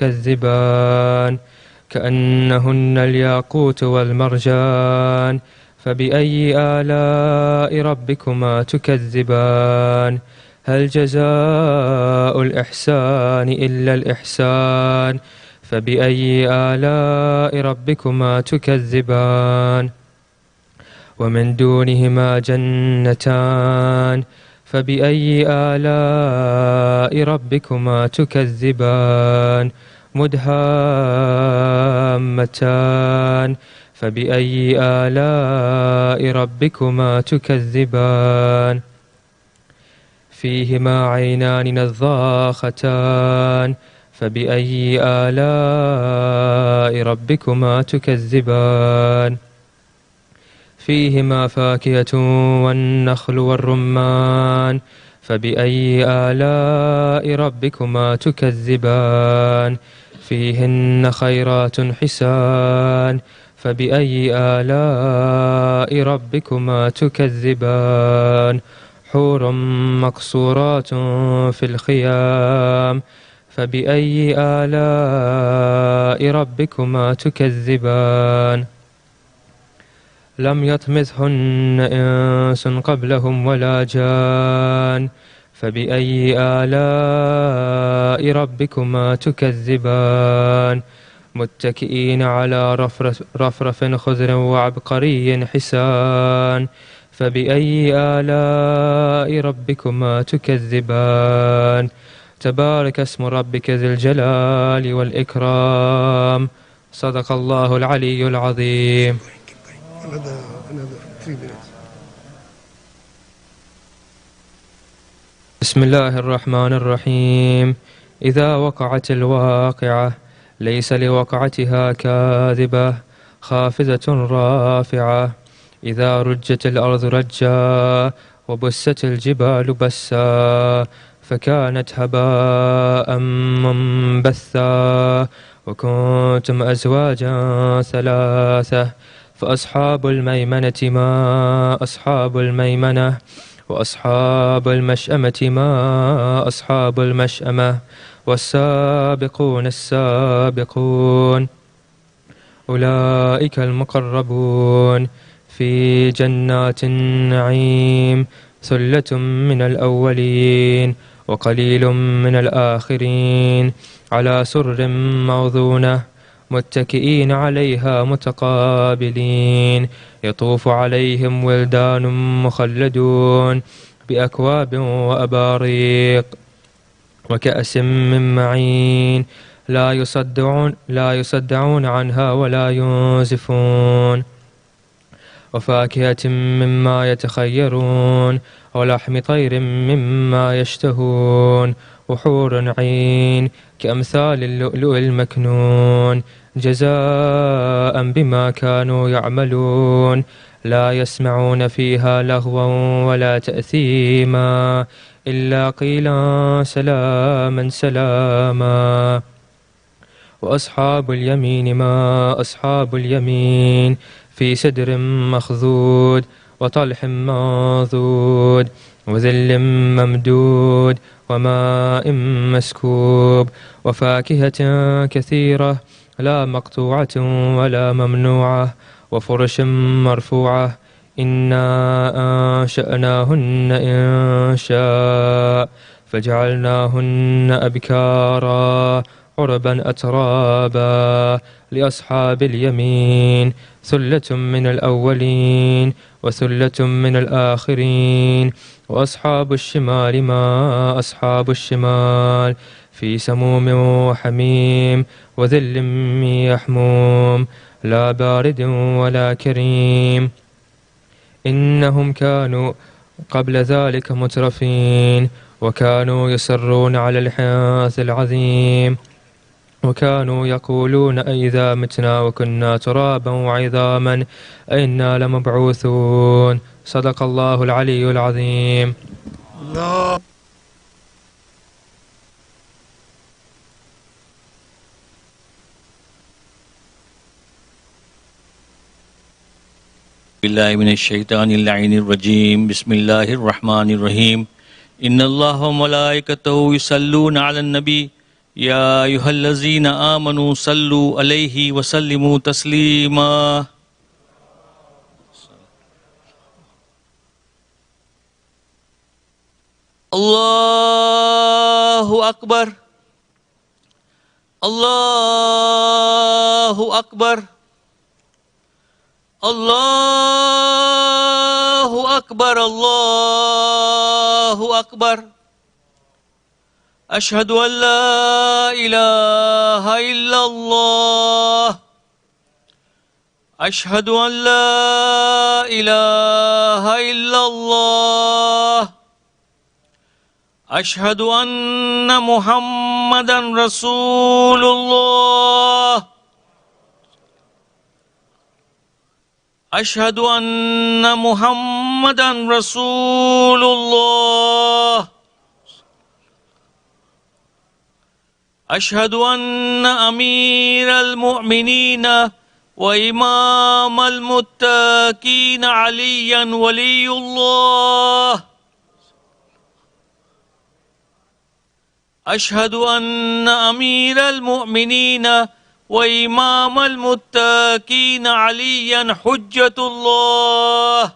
تكذبان كأنهن الياقوت والمرجان فبأي آلاء ربكما تكذبان هل جزاء الإحسان إلا الإحسان فبأي آلاء ربكما تكذبان ومن دونهما جنتان فبأي آلاء ربكما تكذبان مدهامتان فبأي آلاء ربكما تكذبان فيهما عينان نضاختان فبأي آلاء ربكما تكذبان فيهما فاكهة والنخل والرمان فبأي آلاء ربكما تكذبان فيهن خيرات حسان فبأي آلاء ربكما تكذبان حور مقصورات في الخيام فبأي آلاء ربكما تكذبان لم يطمثهن إنس قبلهم ولا جان فبأي آلاء ربكما تكذبان متكئين على رفرف خضر وعبقري حسان فبأي آلاء ربكما تكذبان تبارك اسم ربك ذي الجلال والإكرام صدق الله العلي العظيم. بسم الله الرحمن الرحيم. إذا وقعت الواقعة ليس لوقعتها كاذبة خافضة رافعة إذا رجت الأرض رجا وبست الجبال بسا فكانت هباء منبثا وكنتم أزواجا ثلاثة فأصحاب الميمنة ما أصحاب الميمنة وأصحاب المشأمة ما أصحاب المشأمة والسابقون السابقون أولئك المقربون في جنات النعيم ثلة من الأولين وقليل من الآخرين على سرر موضونة متكئين عليها متقابلين يطوف عليهم ولدان مخلدون بأكواب وأباريق وكأس من معين لا يصدعون عنها ولا ينزفون وفاكهة مما يتخيرون ولحم طير مما يشتهون وحور عين كأمثال اللؤلؤ المكنون جزاء بما كانوا يعملون لا يسمعون فيها لغوا ولا تأثيما إلا قيلا سلاما سلاما وأصحاب اليمين ما أصحاب اليمين في سدر مخضود وطلح منضود وذل ممدود وماء مسكوب وفاكهة كثيرة لا مقطوعة ولا ممنوعة وفرش مرفوعة إنا أنشأناهن إنشاء فجعلناهن أبكارا عربا أترابا لأصحاب اليمين ثلة من الأولين وثلة من الآخرين وأصحاب الشمال ما أصحاب الشمال في سموم وحميم وذل من يحموم لا بارد ولا كريم إنهم كانوا قبل ذلك مترفين وكانوا يصرون على الحنث العظيم وكانوا يقولون أئذا متنا وكنا ترابا وعظاما أئنا لمبعوثون صدق الله العلي العظيم. الله. بالله من الشيطان اللعين الرجيم. بسم الله الرحمن الرحيم. إن الله وملائكته يصلون على النبي يا أيها الذين آمنوا صلوا عليه وسلموا تسليما. الله أكبر الله أكبر الله أكبر الله أكبر. أشهد أن لا إله إلا الله. أشهد أن لا إله إلا الله. أشهد أن محمدا رسول الله. أشهد أن محمدا رسول الله. أشهد أن أمير المؤمنين وإمام المتقين عليا ولي الله. أشهد أن أمير المؤمنين وإمام المتقين عليا حجة الله.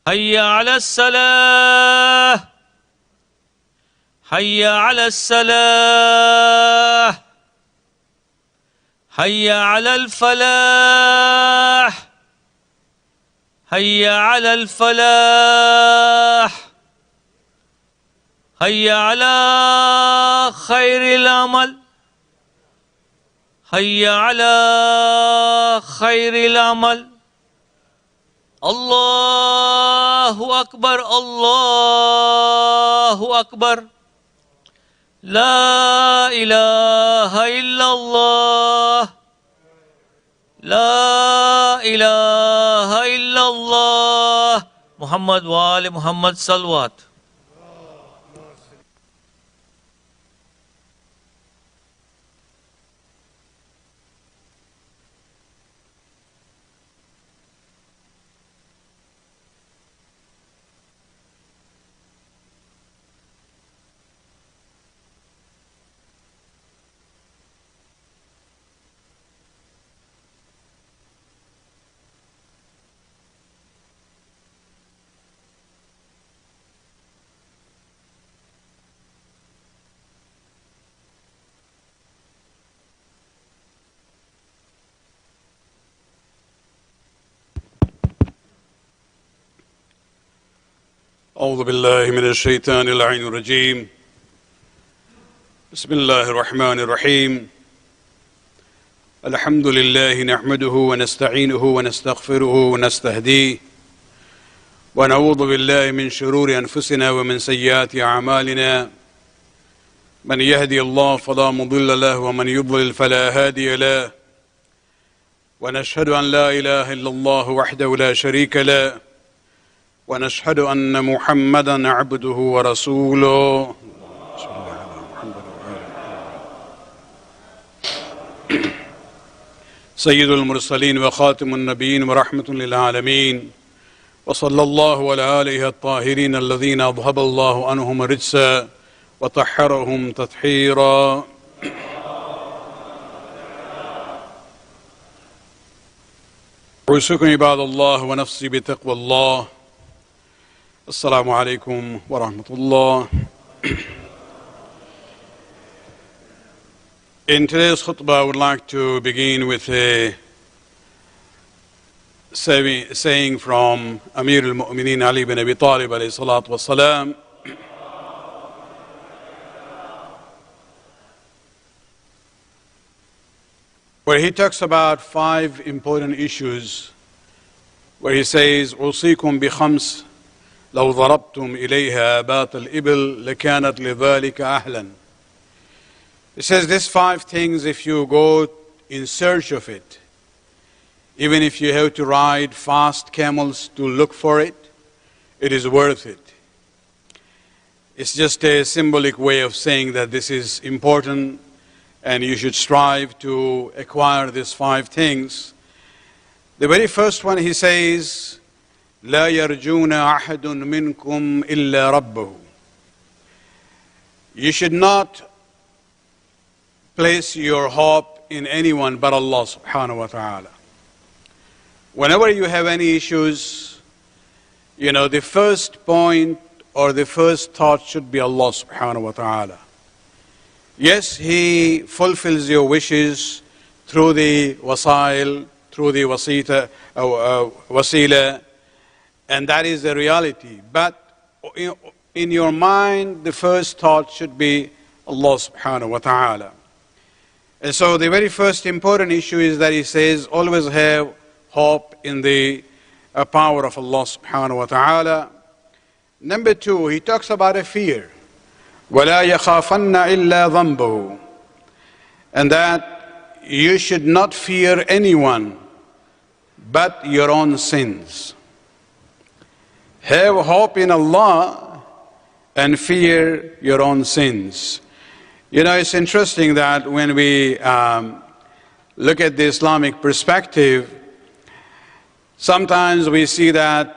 حي على الصلاة حي على الصلاة حي على الفلاح حي على الفلاح حي على خير العمل حي على خير العمل. الله أكبر الله أكبر. لا إله إلا الله. لا إله إلا الله. محمد وآل محمد صلوات. أعوذ بالله من الشيطان اللعين الرجيم. بسم الله الرحمن الرحيم. الحمد لله نحمده ونستعينه ونستغفره ونستهديه ونعوذ بالله من شرور أنفسنا ومن سيئات أعمالنا. من يهدي الله فلا مضل له ومن يضلل فلا هادي له. ونشهد أن لا إله إلا الله وحده لا شريك له ونشهد أن محمدا عبده ورسوله. سيد المرسلين وخاتم النبيين ورحمة للعالمين. وصلى الله على آله الطاهرين الذين أذهب الله عنهم الرجس وطهرهم تطهيرا. أوصيكم عباد الله ونفسي بتقوى الله. Assalamu alaikum wa rahmatullah. In today's khutbah, I would like to begin with a saying from Amir al-Mu'mineen Ali ibn Abi Talib alayhi salatu wa salam. Where he talks about 5 important issues, where he says, أوصيكم بخمس لو ضربتم إليها بات الإبل لكانت لذلك أهلا. He says these 5 things, if you go in search of it, even if you have to ride fast camels to look for it, it is worth it. It's just a symbolic way of saying that this is important and you should strive to acquire these 5 things. The very first one, he says, لا يرجون أحد منكم إلا ربه. You should not place your hope in anyone but Allah subhanahu wa ta'ala. Whenever you have any issues, the first point or the first thought should be Allah subhanahu wa ta'ala. Yes, He fulfills your wishes through the wasail, through the wasila, and that is the reality. But in your mind, the first thought should be Allah subhanahu wa ta'ala. And so the very first important issue is that he says, always have hope in the power of Allah subhanahu wa ta'ala. Number two, he talks about a fear. وَلَا يَخَافَنَّ إِلَّا ذَنْبَهُ. And that you should not fear anyone but your own sins. Have hope in Allah and fear your own sins. It's interesting that when we look at the Islamic perspective, sometimes we see that,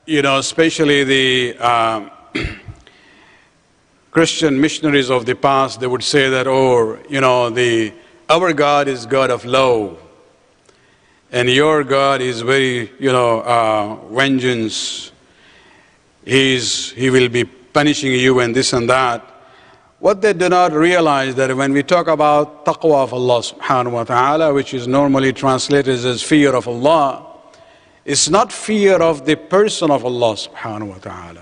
especially the Christian missionaries of the past, they would say that, our God is God of love, and your God is very, vengeance. He will be punishing you and this and that. What they do not realize that when we talk about taqwa of Allah subhanahu wa ta'ala, which is normally translated as fear of Allah, it's not fear of the person of Allah subhanahu wa ta'ala.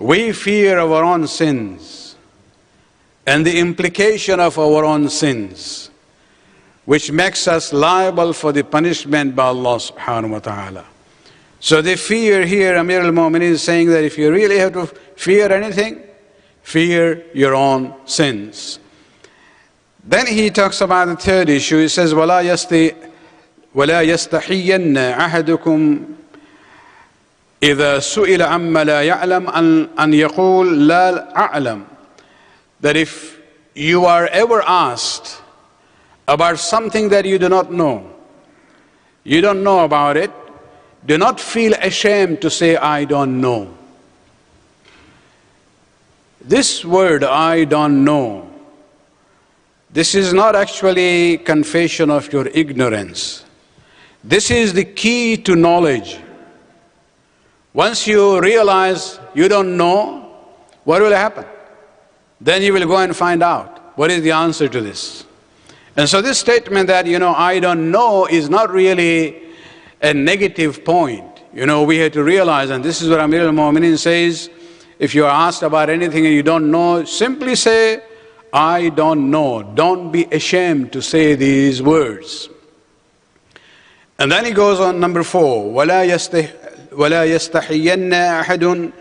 We fear our own sins and the implication of our own sins, which makes us liable for the punishment by Allah subhanahu wa ta'ala. So the fear here, Amir al-Mu'minin is saying that if you really have to fear anything, fear your own sins. Then he talks about the third issue. He says, وَلَا يَسْتَحِيَّنَّ أَحَدُكُمْ إِذَا سُئِلَ عَمَّا لَا يَعْلَمْ أَنْ يَقُولْ لَا أَعْلَمْ. That if you are ever asked about something that you do not know, you don't know about it, do not feel ashamed to say, I don't know. This word, I don't know, this is not actually confession of your ignorance. This is the key to knowledge. Once you realize you don't know, what will happen? Then you will go and find out what is the answer to this. And so this statement that, I don't know is not really a negative point. We have to realize, and this is what Amir al-Mu'minin says, if you are asked about anything and you don't know, simply say, I don't know. Don't be ashamed to say these words. And then he goes on, number 4, وَلَا يَسْتَحِيَّنَّ أَحَدٌ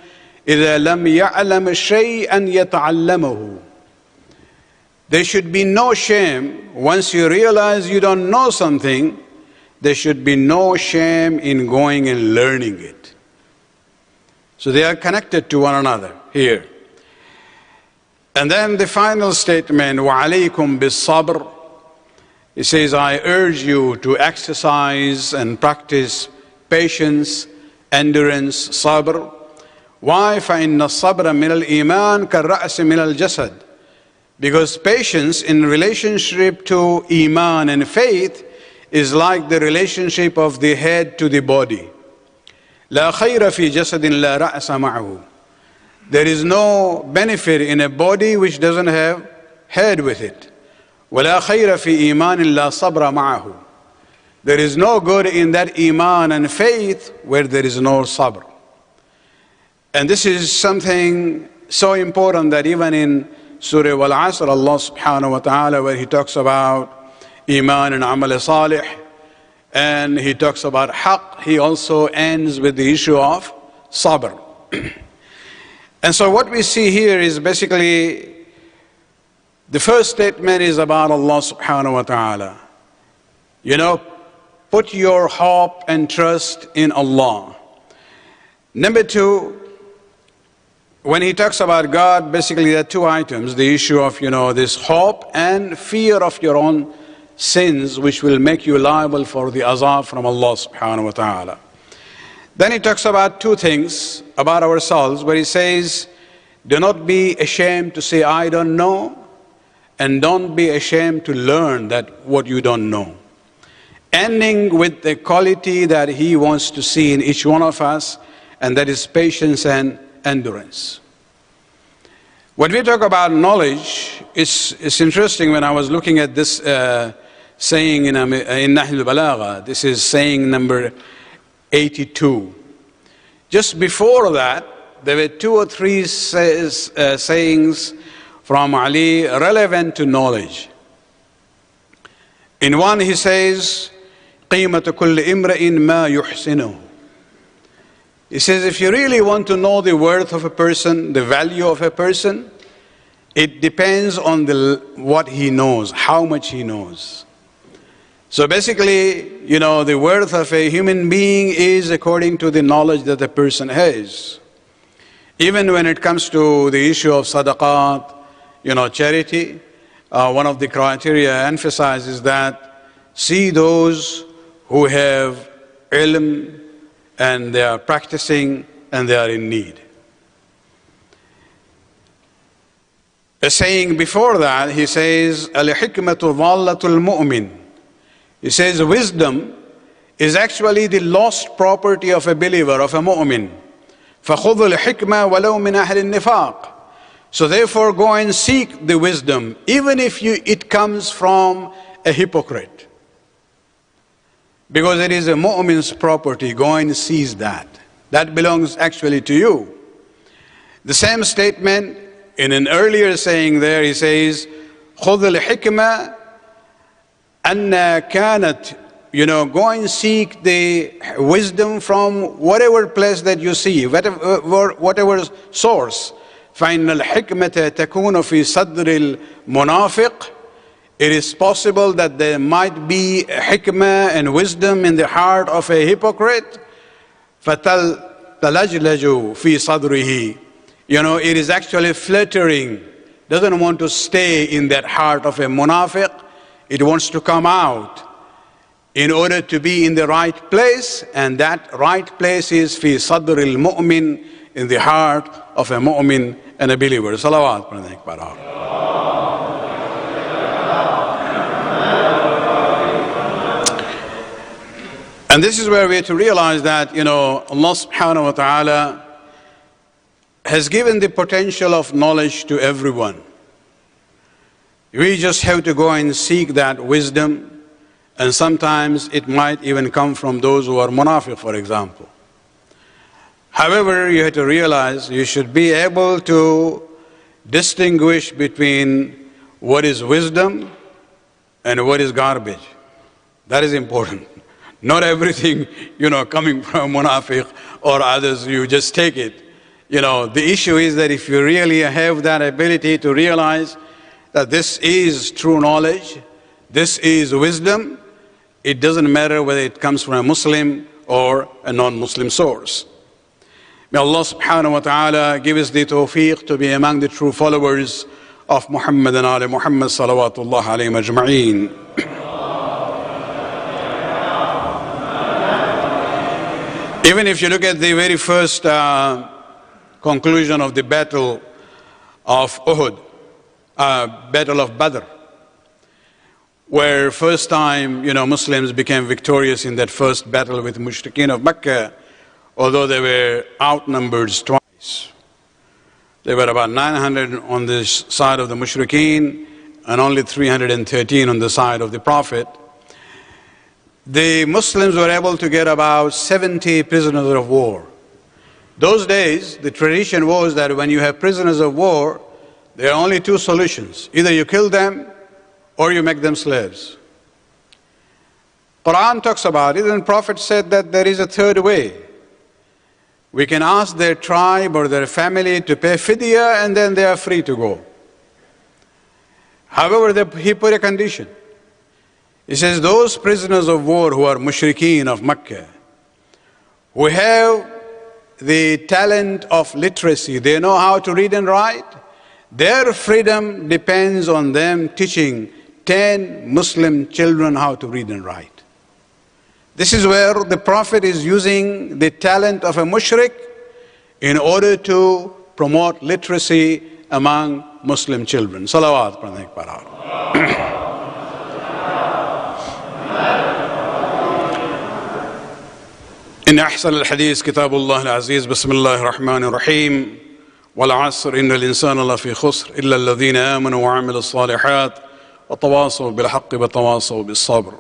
إِذَا لَمْ يَعْلَمْ شَيْئًا يَتَعَلَّمُهُ. There should be no shame. Once you realize you don't know something, there should be no shame in going and learning it. So they are connected to one another here. And then the final statement, وَعَلَيْكُمْ بِالصَّبْرِ. He says, I urge you to exercise and practice patience, endurance, sabr. Why? فَإِنَّ الصَّبْرَ مِنَ الْإِيمَانِ كَالرَّأْسِ مِنَ الْجَسَدِ. Because patience in relationship to iman and faith is like the relationship of the head to the body. لا خير في جسد لا رأس معه. There is no benefit in a body which doesn't have head with it. ولا خير في إيمان لا صبر معه. There is no good in that iman and faith where there is no sabr. And this is something so important that even in Surah Wal-Asr, Allah subhanahu wa ta'ala, where He talks about iman and amal salih, and He talks about haqq, He also ends with the issue of sabr. And so what we see here is basically, the first statement is about Allah subhanahu wa ta'ala. Put your hope and trust in Allah. Number 2, when he talks about God, basically there are 2 items, the issue of, this hope and fear of your own sins, which will make you liable for the azab from Allah subhanahu wa ta'ala. Then he talks about 2 things about ourselves, where he says, Do not be ashamed to say, I don't know, and don't be ashamed to learn that what you don't know. Ending with the quality that he wants to see in each one of us, and that is patience and endurance. When we talk about knowledge, it's interesting. When I was looking at this saying in Nahyu al-Balagha, this is saying number 82. Just before that, there were 2 or 3 sayings from Ali relevant to knowledge. In one he says, قِيمَةُ كُلِّ إِمْرَئٍ مَا يُحْسِنُهُ. He says, if you really want to know the worth of a person, the value of a person, it depends on what he knows, how much he knows. So basically, the worth of a human being is according to the knowledge that the person has. Even when it comes to the issue of sadaqat, charity, one of the criteria emphasizes that see those who have ilm and they are practicing and they are in need. A saying before that, he says, al-hikmatu dhallatul mu'min. He says wisdom is actually the lost property of a believer, of a mu'min. فَخُذُ الْحِكْمَةَ وَلَوْ مِنْ أَهْلِ النِّفَاقِ. So therefore go and seek the wisdom, even if it comes from a hypocrite. Because it is a mu'min's property, go and seize that. That belongs actually to you. The same statement in an earlier saying there, he says, خُذُ الْحِكْمَةَ أَنَّا كَانَتْ. Go and seek the wisdom from whatever place that you see, whatever source. فَإِنَّ الْحِكْمَةَ تَكُونُ فِي صَدْرِ الْمُنَافِقِ. It is possible that there might be hikmah and wisdom in the heart of a hypocrite. فَتَلَجْلَجُ فِي صَدْرِهِ. It is actually fluttering, doesn't want to stay in that heart of a munafiq. It wants to come out in order to be in the right place, and that right place is fi sadr al-mu'min, in the heart of a mu'min and a believer. Salawat. And this is where we have to realize that, Allah subhanahu wa ta'ala has given the potential of knowledge to everyone. We just have to go and seek that wisdom. And sometimes it might even come from those who are munafiq, for example. However, you have to realize you should be able to distinguish between what is wisdom and what is garbage. That is important. Not everything, coming from munafiq or others, you just take it. The issue is that if you really have that ability to realize that this is true knowledge, this is wisdom, it doesn't matter whether it comes from a Muslim or a non-Muslim source. May Allah subhanahu wa ta'ala give us the tawfiq to be among the true followers of Muhammad and Ali Muhammad salawatullah alayhim ajma'een. Even if you look at the very first conclusion of the battle of Uhud, battle of Badr, where first time, Muslims became victorious in that first battle with Mushrikeen of Mecca, although they were outnumbered twice. There were about 900 on the side of the Mushrikeen and only 313 on the side of the Prophet. The Muslims were able to get about 70 prisoners of war. Those days, the tradition was that when you have prisoners of war, there are only 2 solutions. Either you kill them or you make them slaves. Quran talks about it, and Prophet said that there is a third way. We can ask their tribe or their family to pay fidya, and then they are free to go. However, he put a condition. He says those prisoners of war who are mushrikeen of Mecca, who have the talent of literacy, they know how to read and write, their freedom depends on them teaching 10 Muslim children how to read and write. This is where the Prophet is using the talent of a mushrik in order to promote literacy among Muslim children. Salawat pradhne ek baar aur. إن أحسن الحديث كتاب الله العزيز بسم الله الرحمن الرحيم والعصر إن الإنسان لفي خسر إلا الذين آمنوا وعملوا الصالحات وتواصوا بالحق وتواصوا بالصبر.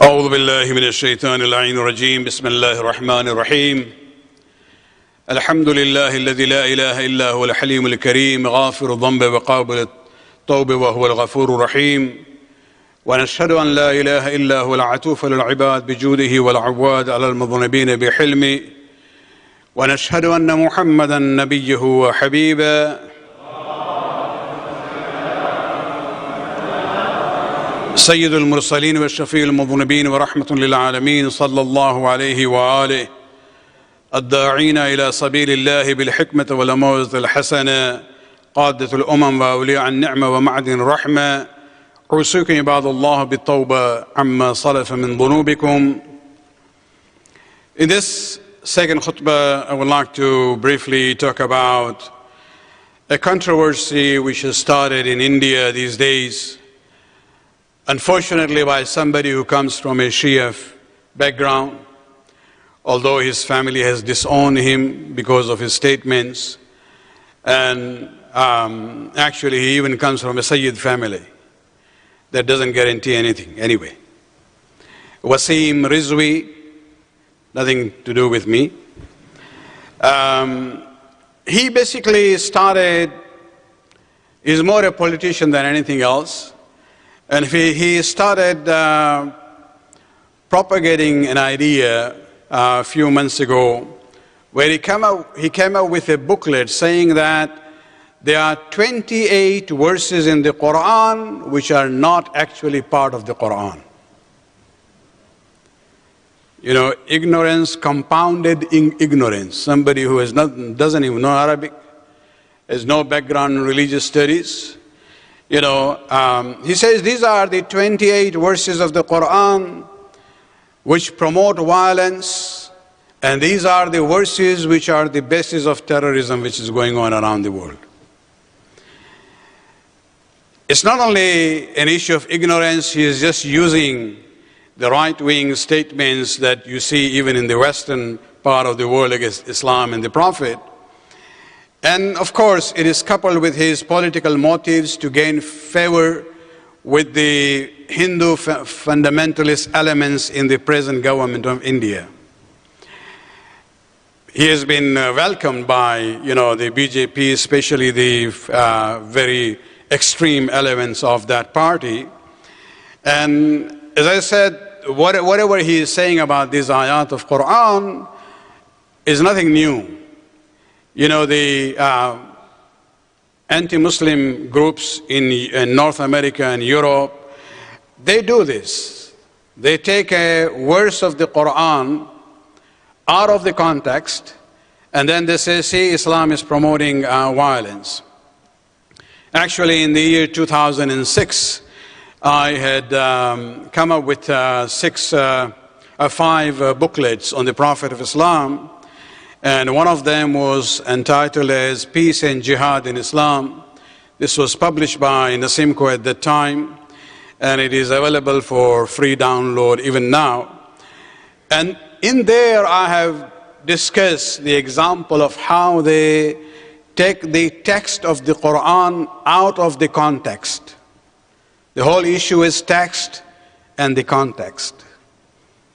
أعوذ بالله من الشيطان اللعين الرجيم بسم الله الرحمن الرحيم الحمد لله الذي لا إله إلا هو الحليم الكريم غافر الذنب وقابل التوب وهو الغفور الرحيم ونشهد أن لا إله إلا هو العطوف للعباد بجوده والعواد على المذنبين بحلمه ونشهد أن محمدا نبيه وحبيبه سيد المرسلين والشفيع المذنبين ورحمة للعالمين صلى الله عليه وآله الداعين إلى سبيل الله بالحكمة والموعظة الحسنة قادة الأمم وأولياء النعمة ومعدن الرحمة أوصيكم عباد الله بالتوبة عما سلف من ذنوبكم. In this second khutbah, I would like to briefly talk about a controversy which has started in India these days, unfortunately by somebody who comes from a Shia background, although his family has disowned him because of his statements, and actually he even comes from a Sayyid family. That doesn't guarantee anything anyway. Wasim Rizwi, nothing to do with me. He basically started, he's more a politician than anything else, and he started propagating an idea a few months ago where he came up with a booklet saying that there are 28 verses in the Quran which are not actually part of the Quran. You know, ignorance, compounded ignorance. Somebody who doesn't even know Arabic, has no background in religious studies. You know, he says these are the 28 verses of the Quran which promote violence, and these are the verses which are the basis of terrorism which is going on around the world. It's not only an issue of ignorance, he is just using the right-wing statements that you see even in the Western part of the world against Islam and the Prophet. And of course, it is coupled with his political motives to gain favor with the Hindu fundamentalist elements in the present government of India. He has been welcomed by, you know, the BJP, especially the very extreme elements of that party. And as I said, whatever he is saying about these ayat of Quran is nothing new. You know, the anti-Muslim groups in North America and Europe, they do this. They take a verse of the Quran out of the context, and then they say, see, Islam is promoting violence. Actually, in the year 2006, I had come up with 5 booklets on the Prophet of Islam, and one of them was entitled as Peace and Jihad in Islam. This was published by Nasimco at that time, and it is available for free download even now. And in there I have discussed the example of how they take the text of the Quran out of the context. The whole issue is text and the context.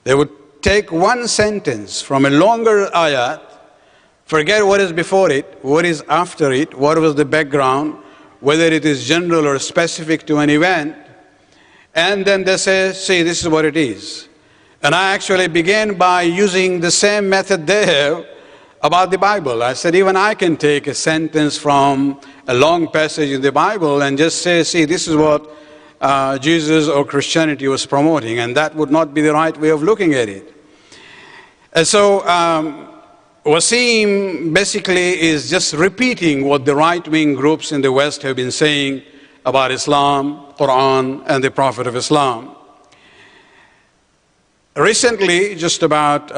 They would take one sentence from a longer ayat, forget what is before it, what is after it, what was the background, whether it is general or specific to an event, and then they say, see, this is what it is. And I actually began by using the same method there about the Bible. I said, even I can take a sentence from a long passage in the Bible and just say, see, this is what Jesus or Christianity was promoting, and that would not be the right way of looking at it. And so Wasim basically is just repeating what the right-wing groups in the West have been saying about Islam, Quran, and the Prophet of Islam. Recently, just about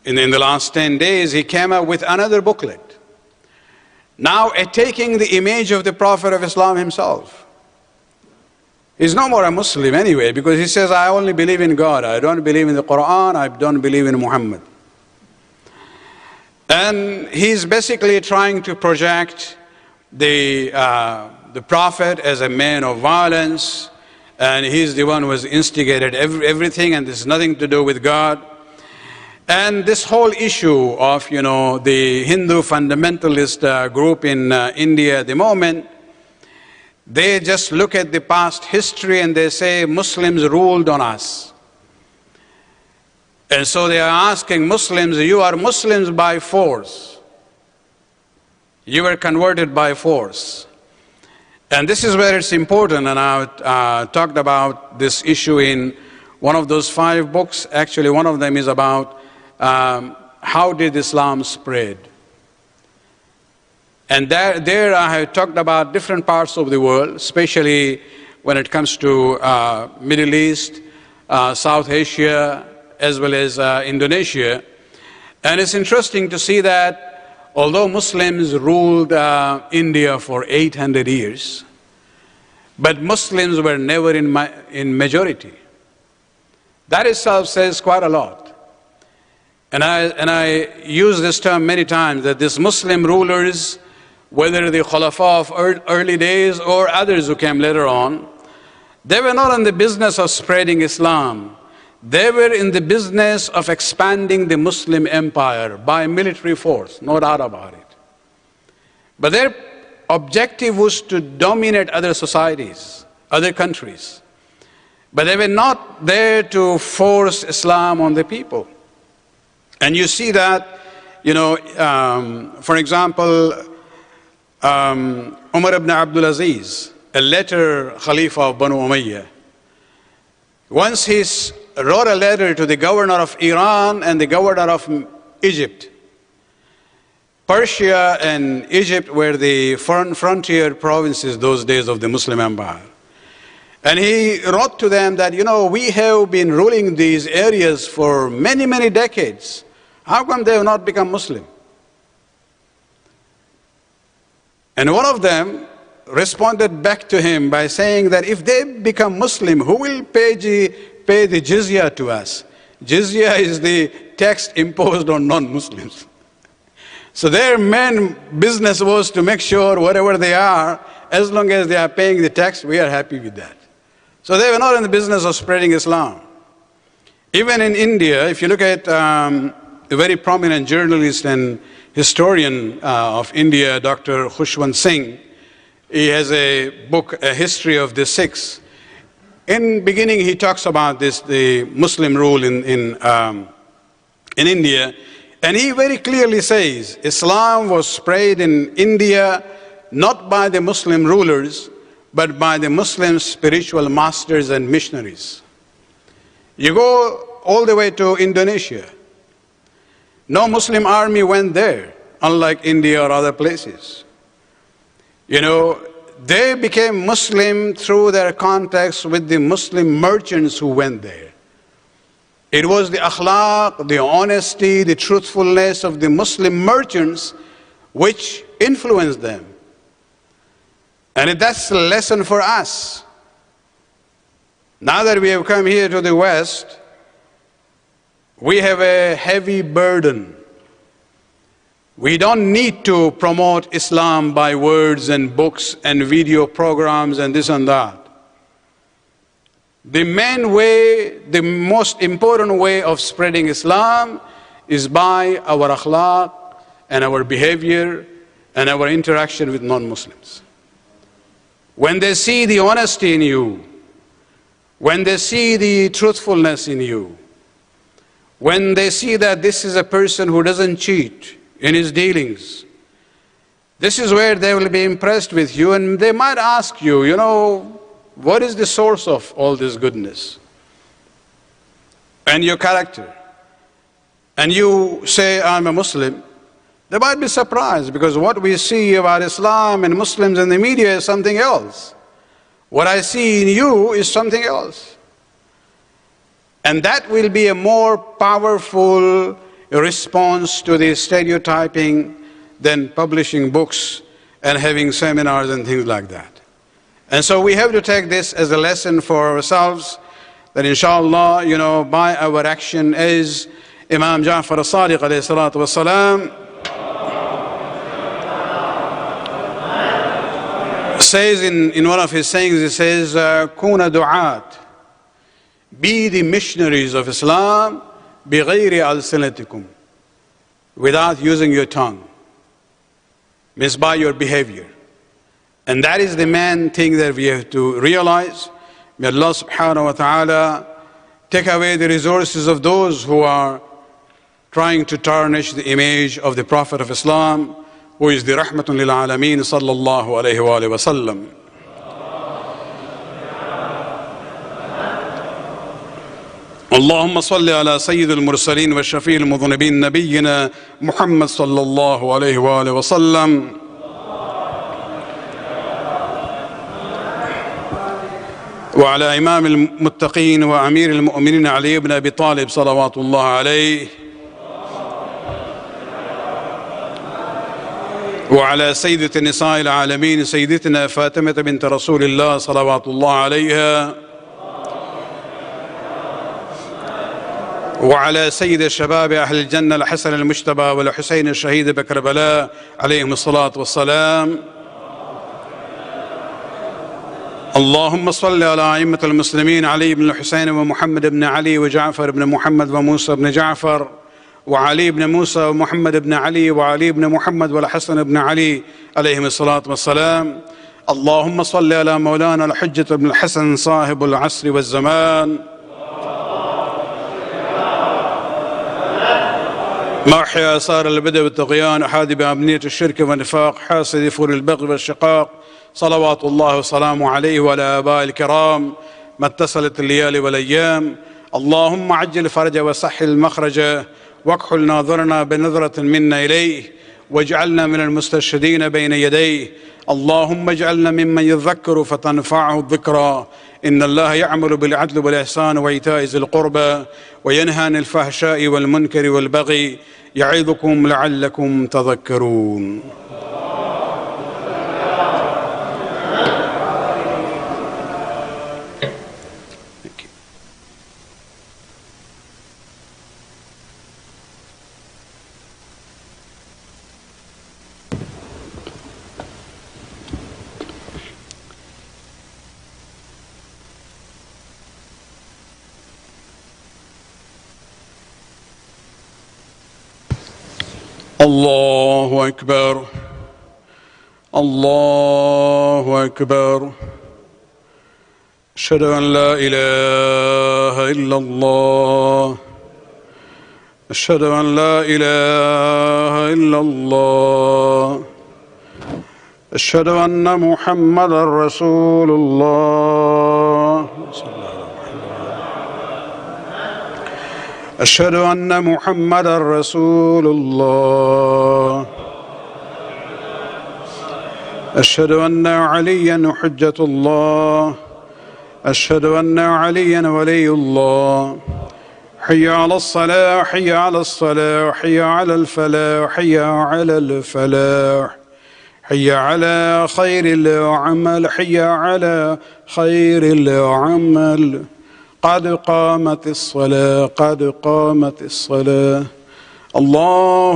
in the last 10 days, he came up with another booklet. Now taking the image of the Prophet of Islam himself. He's no more a Muslim anyway, because he says, I only believe in God. I don't believe in the Quran. I don't believe in Muhammad. And he's basically trying to project the Prophet as a man of violence, and he's the one who has instigated everything, and this has nothing to do with God. And this whole issue of, the Hindu fundamentalist group in India at the moment, they just look at the past history and they say Muslims ruled on us. And so they are asking Muslims, you are Muslims by force. You were converted by force. And this is where it's important, and I talked about this issue in one of those 5 books. Actually, one of them is about how did Islam spread. And there I have talked about different parts of the world, especially when it comes to Middle East, South Asia, as well as Indonesia. And it's interesting to see that although Muslims ruled India for 800 years, but Muslims were never in majority. That itself says quite a lot. And I use this term many times, that these Muslim rulers, whether the Khulafa of early days or others who came later on, they were not in the business of spreading Islam. They were in the business of expanding the Muslim empire by military force, no doubt about it. But their objective was to dominate other societies, other countries. But they were not there to force Islam on the people. And you see that, for example, Umar ibn Abdul Aziz, a later Khalifa of Banu Umayyah, once he wrote a letter to the governor of Iran and the governor of Egypt. Persia and Egypt were the frontier provinces those days of the Muslim Empire. And he wrote to them that, we have been ruling these areas for many, many decades. How come they have not become Muslim? And one of them responded back to him by saying that if they become Muslim, who will pay the jizya to us? Jizya is the tax imposed on non-Muslims. So their main business was to make sure whatever they are, as long as they are paying the tax, we are happy with that. So they were not in the business of spreading Islam. Even in India, if you look at a very prominent journalist and historian of India, Dr. Khushwant Singh, he has a book, A History of the Sikhs. In beginning, he talks about the Muslim rule in India, and he very clearly says Islam was spread in India not by the Muslim rulers, but by the Muslim spiritual masters and missionaries. You go all the way to Indonesia. No Muslim army went there, unlike India or other places. They became Muslim through their contacts with the Muslim merchants who went there. It was the akhlaq, the honesty, the truthfulness of the Muslim merchants which influenced them. And that's a lesson for us. Now that we have come here to the West, we have a heavy burden. We don't need to promote Islam by words and books and video programs and this and that. The main way, the most important way of spreading Islam is by our akhlaq and our behavior and our interaction with non-Muslims. When they see the honesty in you, when they see the truthfulness in you, when they see that this is a person who doesn't cheat in his dealings, this is where they will be impressed with you, and they might ask you, what is the source of all this goodness and your character? and you say, I'm a Muslim, they might be surprised, because what we see about Islam and Muslims in the media is something else. What I see in you is something else. And that will be a more powerful response to the stereotyping than publishing books and having seminars and things like that. And so we have to take this as a lesson for ourselves, that inshallah, by our action, as Imam Jaffar as-Sadiq alayhi salatu wassalam says in one of his sayings, he says, Kuna du'at, be the missionaries of Islam, bighayri al-sinatikum, without using your tongue, means by your behavior. And that is the main thing that we have to realize. May Allah subhanahu wa ta'ala take away the resources of those who are trying to tarnish the image of the Prophet of Islam, who is the Rahmatun lil Alameen sallallahu alayhi wa alihi wa sallam. اللهم صل على سيد المرسلين والشفيع المذنبين نبينا محمد صلى الله عليه وآله وسلم وعلى إمام المتقين وأمير المؤمنين علي بن أبي طالب صلوات الله عليه وعلى سيدة نساء العالمين سيدتنا فاطمة بنت رسول الله صلوات الله عليها وعلى سيد الشباب أهل الجنة الحسن المجتبى والحسين الشهيد بكربلاء عليهم الصلاة والسلام. اللهم صل على أئمة المسلمين علي بن الحسين ومحمد بن علي وجعفر بن محمد وموسى بن جعفر وعلي بن موسى ومحمد بن علي وعلي بن محمد والحسن بن علي عليهم الصلاة والسلام. اللهم صل على مولانا الحجة بن الحسن صاحب العصر والزمان ما أحيا آثار البدع والطغيان أحاد بأمنية الشرك والنفاق حاسد فور البغي والشقاق صلوات الله وسلامه عليه وعلى آبائه الكرام ما اتصلت الليالي والأيام. اللهم عجل فرجه وسهل مخرجه واكحل ناظرنا بنظرة منا إليه واجعلنا من المستشهدين بين يديه. اللهم اجعلنا ممن يذكر فتنفعه الذكرى. إن الله يعمل بالعدل والإحسان وإيتاء ذي القربى وينهى عن الفحشاء والمنكر والبغي يعظكم لعلكم تذكرون. الله أكبر الله أكبر أشهد أن لا إله إلا الله أشهد أن لا إله إلا الله أشهد أن محمدا رسول الله أشهد أن محمدا رسول الله أشهد أن عليا حجة الله أشهد أن عليا ولي الله. حي على الصلاة حي على الصلاة حي على الفلاح حي على الفلاح حي على خير العمل حي على خير العمل. قد قامت الصلاة قد قامت الصلاة. الله